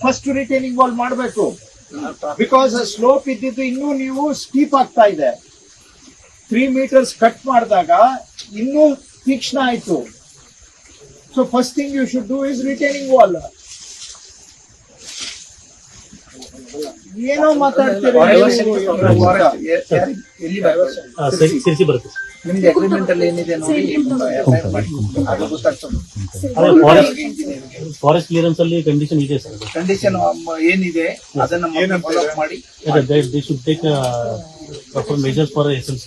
First retaining wall ಮಾಡಬೇಕು. Because slope ಇದ್ದಿದ್ದು ಇನ್ನೂ ನೀವು ಸ್ಟೀಪ್ ಆಗ್ತಾ ಇದೆ. 3 meters ಕಟ್ ಮಾಡಿದಾಗ ಇನ್ನೂ ತೀಕ್ಷ್ಣ ಆಯ್ತು. So first thing you should do is retaining wall. ಏನೋ ಮಾತಾಡ್ತೀರಿ. ನಿಮ್ದು ಅಗ್ರಿಮೆಂಟ್ ಅಲ್ಲಿ ಏನಿದೆ ನೋಡಿ, ಫಾರೆಸ್ಟ್ ಕ್ಲಿಯರೆನ್ಸ್ ಅಲ್ಲಿ ಕಂಡೀಷನ್ ಇದೆ ಸರ್. ಕಂಡೀಷನ್ ಏನಿದೆ ಅದನ್ನ ಫಾಲೋ ಮಾಡಿ. They should take proper measures for SLC,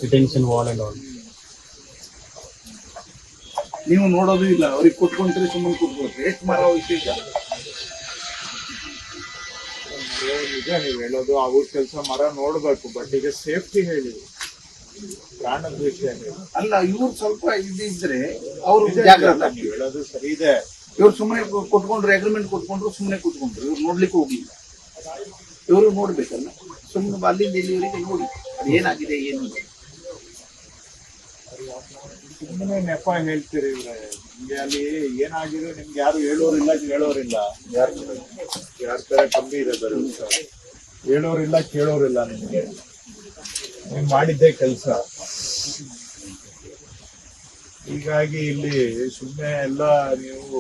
retention wall and all. ನೀವು ನೋಡೋದು ಇಲ್ಲ, ಅವ್ರಿಗೆ ಕೊಟ್ಕೊಂಡ್ರೆ ಸುಮ್ಮನೆ ಕೊಟ್ಕೊಳ್ರಿ. ಎಷ್ಟು ಮರ ಹೋಯ್ತು ಈಗ? ನಿಜ ನೀವು ಹೇಳೋದು, ಅವ್ರ ಕೆಲಸ ಮರ ನೋಡ್ಬೇಕು, ಬಟ್ ಈಗ ಸೇಫ್ಟಿ ಹೇಳಿ, ಪ್ರಾಣದ ವಿಷಯ ಅಲ್ಲ. ಇವ್ರು ಸ್ವಲ್ಪ ಇದ್ರೆ ಅವ್ರು ಜಾಗ್ರತೆ. ಹೇಳೋದು ಸರಿ ಇದೆ. ಇವ್ರು ಸುಮ್ಮನೆ ಕೊಟ್ಕೊಂಡ್ರು, ಅಗ್ರಿಮೆಂಟ್ ಕೊಟ್ಕೊಂಡ್ರು, ಸುಮ್ಮನೆ ಕೊಟ್ಕೊಂಡ್ರು. ಇವ್ರು ನೋಡ್ಲಿಕ್ಕೆ ಹೋಗಿಲ್ಲ. ಇವರು ನೋಡ್ಬೇಕಲ್ಲ, ಸುಮ್ಮನೆ ಅಲ್ಲಿಂದ ಇಲ್ಲಿವರೆಗೆ ನೋಡಿ ಏನಾಗಿದೆ ಏನು. ಸುಮ್ಮನೆ ನೆಪ ಹೇಳ್ತೀರಿ ಇವ್ರೆ. ನಿಮ್ಗೆ ಅಲ್ಲಿ ಏನಾಗಿದೆ ನಿಮ್ಗೆ ಯಾರು ಹೇಳೋರಿಲ್ಲ. ಯಾರ ತರ ಕಮ್ಮಿ ಇದೆ ಬರುತ್ತೆ. ಹೇಳೋರಿಲ್ಲ, ಕೇಳೋರಿಲ್ಲ. ನಿಮ್ಗೆ ನೀವು ಮಾಡಿದ್ದೆ ಕೆಲಸ. ಹೀಗಾಗಿ ಇಲ್ಲಿ ಸುಮ್ಮನೆ ಎಲ್ಲ ನೀವು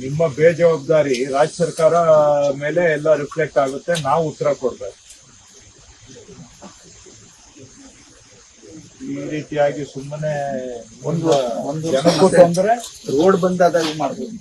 ನಿಮ್ಮ ಬೇಜವಾಬ್ದಾರಿ ರಾಜ್ಯ ಸರ್ಕಾರ ಮೇಲೆ ಎಲ್ಲ ರಿಫ್ಲೆಕ್ಟ್ ಆಗುತ್ತೆ. ನಾವು ಉತ್ತರ ಕೊಡ್ಬೇಕು. ಈ ರೀತಿಯಾಗಿ ಸುಮ್ಮನೆ ಒಂದು ಜನಕ್ಕೂ ತೊಂದರೆ, ರೋಡ್ ಬಂದಾದಾಗ ಮಾಡ್ಬೋದು.